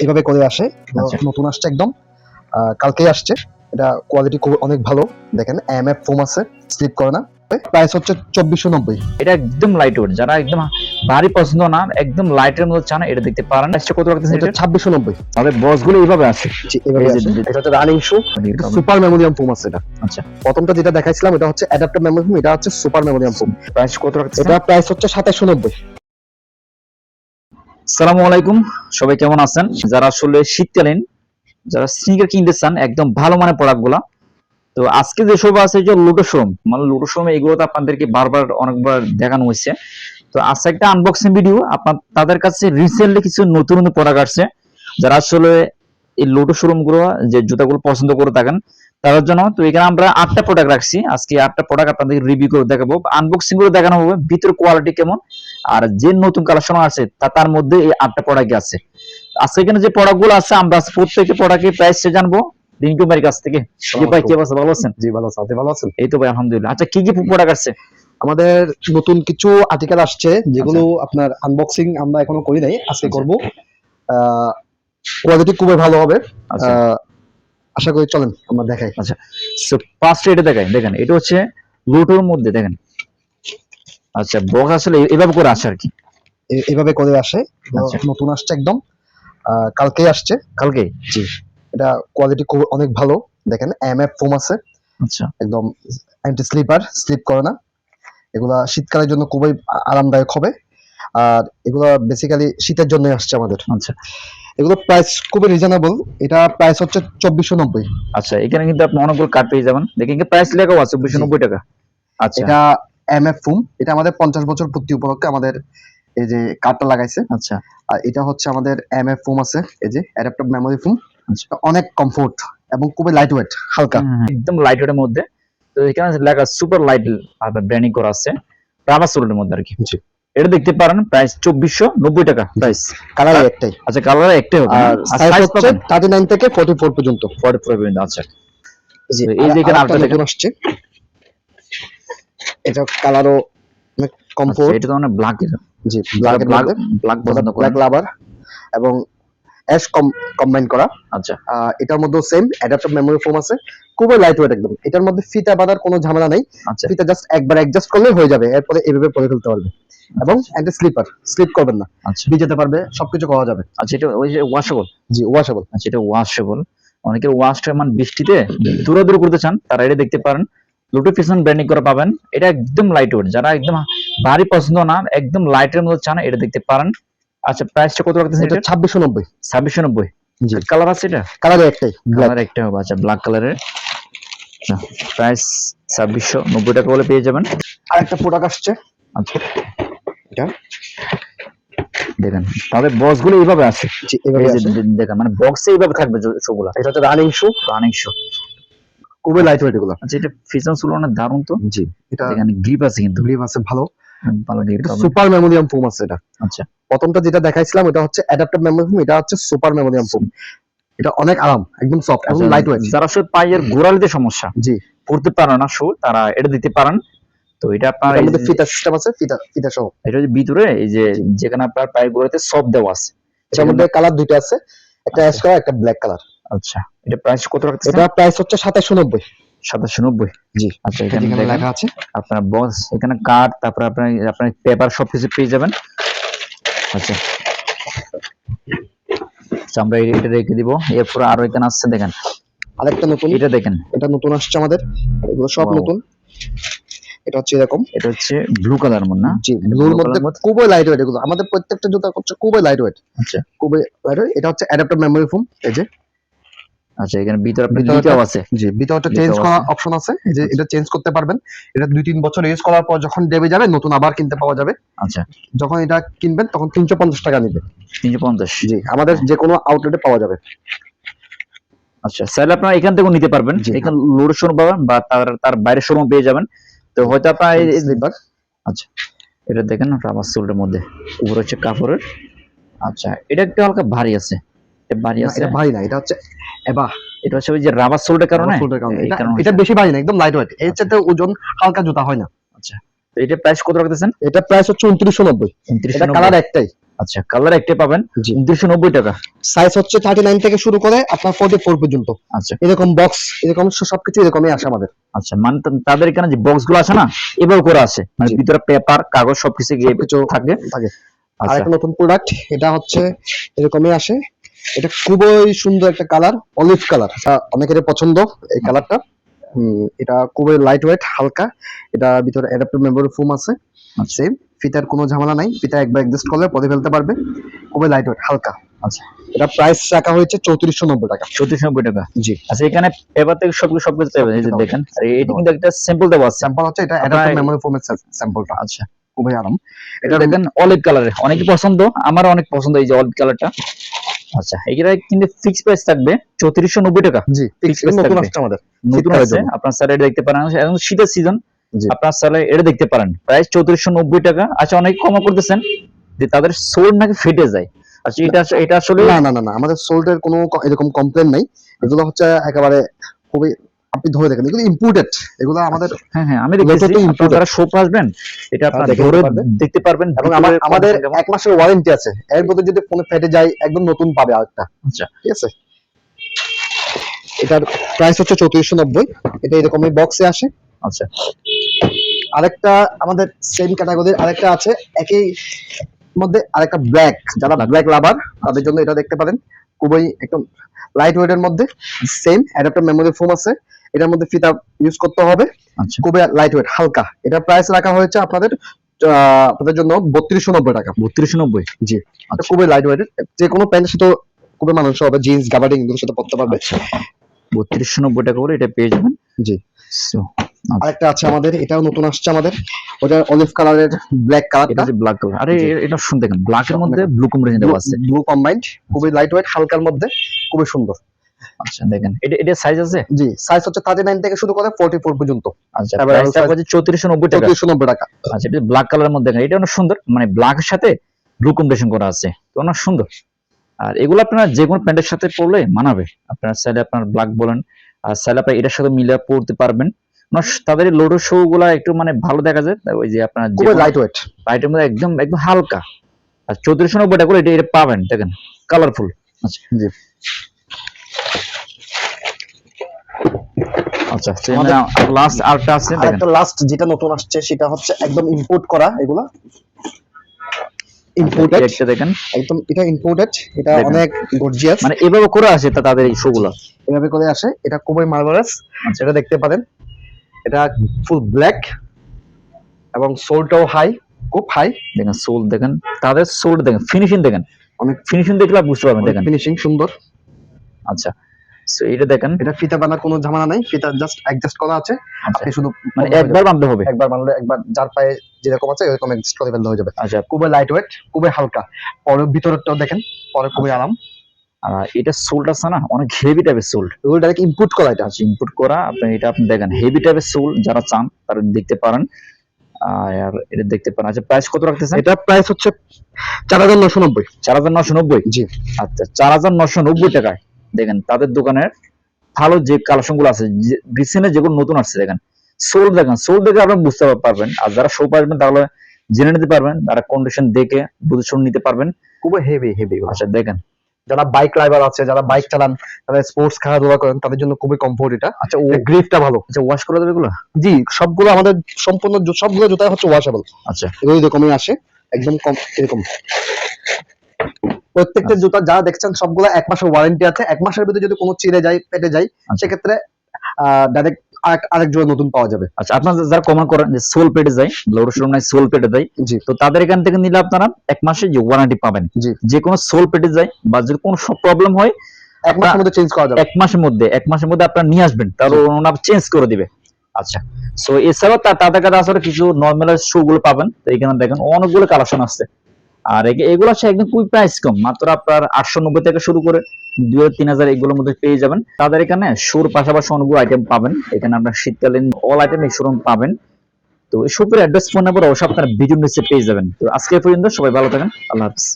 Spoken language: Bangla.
এভাবে করে আসে। আচ্ছা। নতুন আসছে একদম, কালকেই আসছে। এটা কোয়ালিটি খুব অনেক ভালো। দেখেন এমএফ ফোম আছে, স্লিপ করে না। প্রাইস হচ্ছে 2490। এটা একদম লাইট ওয়েট, যারা একদম ভারী পছন্দ না, একদম লাইটের মধ্যে চান, এটা দেখতে পারেন। আচ্ছা, কত রাখতেছেন এটা এটা? 2690। তবে বসগুলো এইভাবে আসে। জি, এভাবে এই যে আসে। এটা হচ্ছে রানিং শু, সুপার মেমোরিয়াম ফোম আছে এটা। আচ্ছা, প্রথমটা যেটা দেখাইছিলাম এটা হচ্ছে অ্যাডাপ্টিভ মেমোরি ফোম, এটা হচ্ছে সুপার মেমোরিয়াম ফোম। প্রাইস কত রাখতেছেন? এটা প্রাইস হচ্ছে 2790। আসসালামু আলাইকুম, সবাই কেমন আছেন? যারা আসলে শীতকালীন যারা স্নিকার কিনতে চান একদম ভালো মানের প্রোডাক্ট গুলা, তো আজকে যেসব আছে যে লুডো শোরুম, মানে লুডো শোরুম, এগুলো তো আপনাদেরকে বারবার অনেকবার দেখানো হয়েছে। তো আজকে একটা আনবক্সিং ভিডিও, আপনার তাদের কাছে রিসেন্টলি কিছু নতুন নতুন প্রোডাক্ট আসছে। যারা আসলে এই লুডো শোরুম গুলো যে জুতাগুলো পছন্দ করে থাকেন তাদের জন্য, তো এখানে আমরা 8টা প্রোডাক্ট রাখছি। আজকে 8টা প্রোডাক্ট আপনাদের রিভিউ করে দেখাবো, আনবক্সিং করে দেখানো হবে, ভিতরে কোয়ালিটি কেমন আর যে নতুন কালেকশন আছে তার মধ্যে এই 8টা প্রোডাক্ট আছে। আজকে এখানে যে প্রোডাক্ট গুলো আছে আমরা প্রত্যেকটা প্রোডাক্টের প্রাইস জানবো রিঙ্কু ভাইয়ের কাছ থেকে। জি ভাই, কি অবস্থা, ভালো আছেন? জি ভালো আছি, আপনি ভালো আছেন? এই তো ভাই, আলহামদুলিল্লাহ। আচ্ছা, কি কি প্রোডাক্ট আছে? আমাদের নতুন কিছু আর্টিকেল আসছে, যেগুলো আপনার আনবক্সিং আমরা এখনো করি নাই, আজকে করব। কোয়ালিটি খুবই ভালো হবে। আচ্ছা আশা করি, চলেন আমরা দেখাই। আচ্ছা, সো ফার্স্ট এটা দেখেন, এটা হচ্ছে লুটোর মধ্যে দেখেন। আচ্ছা, বক্স আসলে এভাবে করে আসে আর কি। এভাবে করে আসে। আচ্ছা। নতুন আসছে একদম, কালকেই আসছে। কালকে? জি, এটা কোয়ালিটি খুব অনেক ভালো। দেখেন এমএফ ফোম আছে, আচ্ছা, একদম অ্যান্টি স্লিপার, স্লিপ করে না। এগুলা শীতকালের জন্য খুবই আরামদায়ক হবে। আর এগুলা বেসিক্যালি শীতের জন্য আসছে আমাদের। আচ্ছা, এগুলো প্রাইস খুবই রিজনেবল। এটা প্রাইস হচ্ছে 2490। আচ্ছা। এখানে কিন্তু আপনি অনেকগুলো কার্ড পেয়ে যাবেন। দেখেন প্রাইস লেখাও আছে 290 টাকা। আচ্ছা, এটা এমএফ ফোম, এটা আমাদের 50 বছর পূর্তি উপলক্ষে আমাদের এই যে কার্ডটা লাগাইছে। আচ্ছা, আর এটা হচ্ছে আমাদের এমএফ ফোম আছে, এই যে অ্যাডাপ্টিভ মেমোরি ফোম। আচ্ছা। অনেক কমফোর্ট এবং খুবই লাইট ওয়েট, হালকা। একদম লাইট ওয়েটের মধ্যে। তো এখানে লেখা সুপার লাইট ব্র্যান্ডিং করা আছে, রাবার সোলের মধ্যে আর কি। জি, এটা দেখতে পারেন, প্রাইস 2490 টাকা প্রাইস। কালার একটাই। আচ্ছা, কালার একটাই হবে আর আর সাইজ সাইজ হচ্ছে 39 থেকে 44 পর্যন্ত। 44 পর্যন্ত। আচ্ছা, জি, তো এই যে এখানে আরেকটা আরেকটা নতুন দেখেন। আসছে, এটা কালারও অনেক আচ্ছা, কমফোর্ট। এটা তো মানে ব্ল্যাক এর। জি, যারা ব্ল্যাক ব্ল্যাক পছন্দ ব্ল্যাক করেন। লাভার এবং অ্যাশ কম্বাইন করা। আচ্ছা, এটার মধ্যে সেম অ্যাডাপ্টিভ মেমোরি ফোম আছে, খুবই লাইট ওয়েট একদম। এটার মধ্যে ফিতা বাঁধার কোনো ঝামেলা নাই। আচ্ছা, ফিতা জাস্ট একবার অ্যাডজাস্ট করলে হয়ে যাবে, এরপরে এভাবে পরে ফেলতে পারবে। এবং অ্যান্টি স্লিপার, স্লিপ করবেন না, আচ্ছা, ভিজাতে পারবে, সবকিছু করা যাবে। আচ্ছা। এটা ওই যে ওয়াশেবল। জি, ওয়াশেবল। আচ্ছা, এটা ওয়াশেবল। অনেকের ওয়াশ মানে বৃষ্টিতে দূরাদূর করতে চান তারা এটা দেখতে পারেন। লুটো পিছন ব্র্যান্ডিং করে পাবেন। এটা একদম লাইট ওয়েট, যারা একদম ভারী পছন্দ না, একদম লাইটের মধ্যে চান, এটা দেখতে পারেন। আচ্ছা, প্রাইসটা কত রাখতেছেন এটা এটা? 2690। 2690। জি, কালার আছে এটা? কালার একটাই, ব্ল্যাক। কালার একটা হবে। আচ্ছা, ব্ল্যাক কালারের। আচ্ছা, প্রাইস 2690 টাকা বলে পেয়ে যাবেন। আরেকটা প্রোডাক্ট আসছে, আচ্ছা, এটা দেখেন তাহলে বক্স গুলো এইভাবে আসে। জি, এভাবে এই যে আসে। দেখেন, মানে বক্সে এইভাবে থাকবে সবগুলা। এটা হচ্ছে রানিং শু, রানিং শো। খুবই লাইট ওয়েট এগুলো। আচ্ছা, এটা ফিচার গুলো অনেক দারুণ তো। জি, এটা এখানে গ্রিপ আছে কিন্তু গ্রিপ আছে ভালো। ভালো গ্রিপ এটা পাবেন। সুপার মেমোরিয়াম ফোম আছে এটা। আচ্ছা, প্রথমটা যেটা দেখাইছিলাম এটা হচ্ছে অ্যাডাপ্টিভ মেমোরি ফোম, এটা হচ্ছে সুপার মেমোরিয়াম ফোম। এটা অনেক আরাম, একদম সফট এবং আচ্ছা, লাইট ওয়েট। যারা আসলে পায়ের গোড়ালিতে সমস্যা, জি, পড়তে পারে না শু, তারা এটা দিতে পারেন। তো এটা আপনার এটার মধ্যে ফিতা সিস্টেম আছে, ফিতা ফিতা সহ। এটা যে ভিতরে এই যে জি। যেখানে আপনার পায়ের গোড়ালিতে সব দেওয়া আছে। এটার মধ্যে কালার দুইটা আছে, একটা অ্যাশ কালার, একটা ব্ল্যাক কালার। আচ্ছা, এটা প্রাইস কত রাখতেছেন? এটা প্রাইস হচ্ছে 2790। 2790। জি, আচ্ছা, এখানে এখানে দেখেন লেখা আছে। আপনার বক্স, এখানে কার্ড, তারপর আপনার আপনার পেপার সবকিছু পেয়ে যাবেন। আচ্ছা, আচ্ছা, আমরা এটা রেখে দিব। এরপর আরো এখানে আসছে দেখেন, আরেকটা নতুন, এটা দেখেন। এটা নতুন আসছে আমাদের, এগুলো সব Wow. নতুন। এটা হচ্ছে এরকম। এটা হচ্ছে ব্লু কালার মনে না? জি, এটা ব্লুর blue মধ্যে colour মধ্যে। খুবই লাইট ওয়েট এগুলো। আমাদের প্রত্যেকটা জুতা হচ্ছে খুবই লাইট ওয়েট, আচ্ছা, খুবই লাইট ওয়েট। এটা হচ্ছে অ্যাডাপ্টিভ মেমোরি ফোম, এই যে আচ্ছা, এখানে ভিতরে আপনার ভিতরে লিটাও আছে। জি, ভিতরটা লিটাও চেঞ্জ আছে। করার অপশন আছে, এই যে এটা চেঞ্জ করতে পারবেন। এটা 2-3 বছর ইউজ করার পর যখন দেবে যাবে, নতুন আবার কিনতে পাওয়া যাবে। আচ্ছা, যখন এটা কিনবেন তখন 350 টাকা নিবে। 350। জি, আমাদের যে কোনো আউটলেটে পাওয়া যাবে। আচ্ছা, চাইলে আপনারা এখান থেকেও নিতে পারবেন। জি, এখানে লোড শোরুম পাবেন বা তার বাইরের শোরুম পেয়ে যাবেন। তো হয়তো আপনার স্লিপার। আচ্ছা, এটা দেখেন রাবার সোলের মধ্যে, উপরে হচ্ছে কাপড়ের। আচ্ছা, এটা একটু হালকা ভারী আছে। এটা ভারী আছে। এটা ভারী না, এটা হচ্ছে এবা এটা হচ্ছে ওই যে রাবার সোলের কারণে। ফুলের কারণে। এই কারণে এটা বেশি ভারী না, একদম লাইট ওয়েট। এর চাইতে ওজন হালকা জুতা হয় না। আচ্ছা, তো এটা প্রাইস কত রাখতেছেন? এটা প্রাইস হচ্ছে 2990। এটা 2990। কালার একটাই। আচ্ছা, কালার একটাই পাবেন জি 290 টাকা। সাইজ হচ্ছে 39 থেকে শুরু করে আপনার 44 পর্যন্ত। আচ্ছা এরকম বক্স এরকম সবকিছু এরকমই আসে আমাদের। আচ্ছা, মানে তাদের এখানে যে বক্স গুলো আছে না, এবার করে আছে, মানে জি ভিতরে পেপার কাগজ সবকিছু গিয়ে সবকিছু থাকে। থাকে। আর আচ্ছা একটা নতুন প্রোডাক্ট, এটা হচ্ছে এরকমই আসে। এটা খুবই সুন্দর একটা কালার, অলিভ কালার, অনেকের পছন্দ এই কালারটা। এটা খুবই লাইট ওয়েট, হালকা। এটা ভিতরে অ্যাডাপ্টার মেমোরি ফোম আছে। আচ্ছা সেম, ফিতার কোনো ঝামেলা নাই, ফিতা একবার অ্যাডজাস্ট করলে পরে ফেলতে পারবে। খুবই লাইট ওয়েট, হালকা। আচ্ছা, এটা প্রাইস রাখা হয়েছে 3490 টাকা। 3490 টাকা। জি আচ্ছা, এখানে পেপার থেকে সবকিছু পাবেন, এই যে সবকিছু দেখেন। আর এটি কিন্তু একটা স্যাম্পল দেওয়া আছে। স্যাম্পল হচ্ছে এটা আপনার অ্যাডাপ্টার মেমোরি ফোমের স্যাম্পলটা। আচ্ছা, খুবই আরাম। এটা এটা দেখেন অলিভ কালারের, অনেক পছন্দ, আমার অনেক পছন্দ এই যে অলিভ কালারটা। আচ্ছা, এটা কিন্তু ফিক্স প্রাইস থাকবে 3490 টাকা। জি ফিক্স এটা প্রাইস নতুন থাকবে, আসছে আমাদের নতুন শীতকালের আছে। জন্য। আপনার স্যার এটা দেখতে পারেন, এখন শীতের সিজন, জি আপনার স্যার এটা দেখতে পারেন। প্রাইস 3490 টাকা। আচ্ছা, অনেক কম করতেছেন যে তাদের সোল নাকি ফেটে যায়। আচ্ছা, এটা আসলে না না না না, আমাদের সোল্ডের কোনো এরকম কমপ্লেন নাই। এগুলো হচ্ছে একেবারে খুবই, আপনি ধরে দেখেন এগুলো ইম্পোর্টেড। এগুলো আমাদের হ্যাঁ হ্যাঁ, আমি লোটো দেখতেছি। তো আপনারা ইম্পোর্টেড, যারা শপ আসবেন, এটা আপনারা দেখে ধরে নিতে পারবে। দেখতে পারবেন এবং ভিতরের আমাদের condition কেমন। 1 মাসের ওয়ারেন্টি আছে। এর মধ্যে যদি ফোনে ফেটে যায় একদম নতুন পাবে আরেকটা। আচ্ছা ঠিক আছে, এটার প্রাইস হচ্ছে 3490। এটা এরকমই বক্সে আসে। আচ্ছা আরেকটা আমাদের সেম ক্যাটাগরির আরেকটা আছে, একই মধ্যে আরেকটা ব্ল্যাক, যারা Black। ব্ল্যাক লাভার তাদের জন্য এটা দেখতে পারেন। খুবই একদম লাইট ওয়েট এর মধ্যে, সেম অ্যাডাপ্টার মেমোরি ফোম আছে। এটার মধ্যে ফিতা ইউজ করতে হবে, আচ্ছা, খুবই লাইট ওয়েট, হালকা। এটা প্রাইস রাখা হয়েছে আপনাদের আপনাদের জন্য 3290 টাকা। 3290। জি এটা আচ্ছা খুবই লাইট ওয়েট, যে কোনো প্যান্টের সাথে খুবই মানানসই হবে, জিন্স গাবার্ডিং এগুলোর সাথে পরতে পারবে। আচ্ছা, 3290 টাকা করে এটা পেয়ে যাবেন। জি So, আচ্ছা, আরেকটা আছে আমাদের, এটাও নতুন আসছে আমাদের। ওটা অলিভ কালারের ব্ল্যাক এটা কালারটা, হচ্ছে ব্ল্যাক কালার। আরে জি এটা শুন, দেখেন ব্ল্যাকের মধ্যে ব্লু কম্বিনেশন দেওয়া আছে। ব্লু কম্বাইন্ড, খুবই লাইট ওয়েট, হালকার মধ্যে, খুবই সুন্দর। আচ্ছা দেখেন, এটা সাইজ আছে। জি সাইজ হচ্ছে 39 থেকে শুরু করে 44 পর্যন্ত। আচ্ছা, এবার প্রাইস size থাকবে 3490 টাকা। 3490 টাকা। আচ্ছা, এটা ব্ল্যাক কালারের মধ্যে দেখেন, এটা অনেক সুন্দর, মানে ব্ল্যাকের সাথে ব্লু কম্বিনেশন করা আছে, তো অনেক সুন্দর। আর এগুলো আপনারা যে কোনো প্যান্টের সাথে পরলে মানাবে। আপনার চাইলে আপনার ব্ল্যাক বলেন, আর চাইলে আপনার এটার সাথে মিলে পরতে পারবেন। তাদের লোডো শো গুলা একটু মানে ভালো দেখা যায়, তাই ওই যে আপনার খুবই লাইট ওয়েট। লাইটের মধ্যে একদম একদম হালকা। আর 3490 টাকা করে এটা পাবেন, দেখেন কালারফুল। আচ্ছা জি আচ্ছা, আমাদের লাস্ট আরেকটা আছে দেখেন। আরেকটা লাস্ট যেটা নতুন আসছে সেটা হচ্ছে একদম ইম্পোর্ট করা, এগুলা ইম্পোর্টেড, একটা দেখেন, একদম এটা ইম্পোর্টেড। এটা দেখেন। অনেক গর্জিয়াস, মানে এভাবে করে আসে তাদের এই শো গুলা। এভাবে করে আসে। এটা খুবই মার্ভেলাস, আচ্ছা এটা দেখতে পারেন। এটা ফুল ব্ল্যাক এবং সোলটাও হাই, খুব হাই। দেখেন সোল, দেখেন তাদের সোল, দেখেন ফিনিশিং, দেখেন অনেক ফিনিশিং দেখলে বুঝতে পারবেন। দেখেন ফিনিশিং সুন্দর। আচ্ছা, সো এটা দেখেন। এটা ফিতা বানার কোনো ঝামেলা নাই, ফিতা জাস্ট অ্যাডজাস্ট করা আছে। আচ্ছা, আপনি শুধু মানে একবার বাঁধতে হবে। একবার বানলে, একবার যার পায়ে যেরকম আছে এরকম অ্যাডজাস্ট করে ফেলতে হয়ে যাবে। আচ্ছা খুবই লাইট ওয়েট, খুবই হালকা। পরে ভিতরটাও দেখেন, পরে খুবই আরাম। আর এটা সোলটা আছে না, অনেক হেভি টাইপের সোল। এগুলো ডাইরেক্ট ইনপুট করা এটা। আচ্ছা, ইনপুট করা। আপনি এটা আপনি দেখেন হেভি টাইপের সোল, যারা চান তারা দেখতে পারেন। আর এটা দেখতে পারেন। আচ্ছা, প্রাইস কত রাখতেছেন? এটা প্রাইস হচ্ছে 4990। 4990। জি আচ্ছা, 4990 টাকায় দেখেন তাদের দোকানের ভালো যে কালেকশন গুলো আছে, রিসেন্টলি যেগুলো নতুন আসছে, দেখেন সোল, দেখেন সোল দেখে আপনি বুঝতে পারবেন। আর যারা শপ আসবেন তাহলে জেনে নিতে পারবেন, তারা কন্ডিশন দেখে বুঝে শুনে নিতে পারবেন। খুবই হেভি হেভি। আচ্ছা দেখেন, যারা বাইক রাইডার আছে, যারা বাইক চালান, যারা স্পোর্টস খেলাধুলা করেন, তাদের জন্য খুবই কমফোর্ট এটা। আচ্ছা গ্রিপটা ভালো। আচ্ছা, ওয়াশ করে দেবে এগুলো? জি সবগুলো আমাদের সম্পূর্ণ সবগুলো জুতা হচ্ছে ওয়াশেবল। আচ্ছা এগুলো এরকমই আসে, একদম কম এরকম। প্রত্যেকটা জুতা যা দেখছেন সবগুলো 1 মাসের ওয়ারেন্টি আছে। 1 মাসের ভিতরে যদি কোনো চিড়ে যায়, পেটে যায়, আচ্ছা। সেক্ষেত্রে ডাইরেক্ট আরেক জোড়া নতুন পাওয়া যাবে। আচ্ছা, আপনারা যারা কমেন্ট করেন যে সোল পেটে যায়, লোড শোরুম নাই সোল পেটে যায়, জি তো তাদের এখান থেকে নিলে আপনারা 1 মাসের যে ওয়ারেন্টি পাবেন। জি যে কোনো সোল পেটে যায় বা যদি কোনো প্রবলেম হয়, 1 মাসের মধ্যে চেঞ্জ করা যাবে। 1 মাসের মধ্যে আপনারা নিয়ে আসবেন, তাহলে ওনারা চেঞ্জ করে দিবে। আচ্ছা, সো এছাড়াও তাদের কাছে আসলে কিছু নর্মাল শু গুলো পাবেন। তো এখানে দেখেন অনেকগুলো কালেকশন আছে। আর এগুলো হচ্ছে একদম খুবই প্রাইস কম, মাত্র আপনার 890 থেকে শুরু করে 2000-3000 এগুলোর মধ্যে পেয়ে যাবেন। তাদের এখানে শুর পাশাপাশি অনেকগুলো আইটেম পাবেন। এখানে আপনার শীতকালীন অল আইটেম এই শোরুম পাবেন। তো এই শপের অ্যাড্রেস, ফোন নাম্বার অবশ্যই আপনারা ভিডিও নিচে পেয়ে যাবেন। তো আজকে পর্যন্ত সবাই ভালো থাকেন, আল্লাহ হাফেজ।